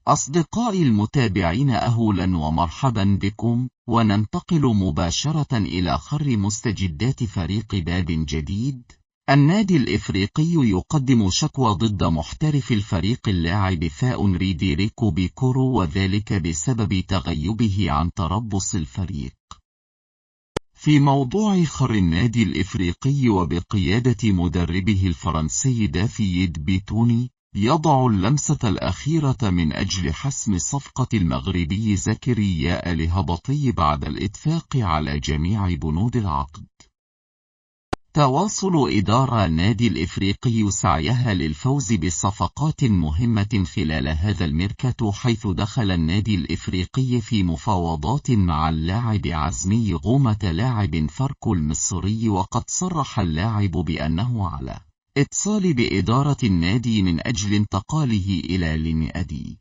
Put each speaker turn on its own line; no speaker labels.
أصدقائي المتابعين، أهلا ومرحبا بكم، وننتقل مباشرة إلى خر مستجدات فريق باب جديد. النادي الإفريقي يقدم شكوى ضد محترف الفريق اللاعب فاء ريديريكو بيكورو، وذلك بسبب تغيبه عن تربص الفريق. في موضوع خر النادي الإفريقي وبقيادة مدربه الفرنسي دافيد بيتوني يضع اللمسة الأخيرة من أجل حسم صفقة المغربي زكريا الهبطي بعد الاتفاق على جميع بنود العقد. تواصل إدارة النادي الإفريقي سعيها للفوز بصفقات مهمة خلال هذا الميركاتو، حيث دخل النادي الإفريقي في مفاوضات مع اللاعب عزمي غومة لاعب فاركو المصري، وقد صرح اللاعب بأنه على اتصال بإدارة النادي من أجل انتقاله إلى النادي.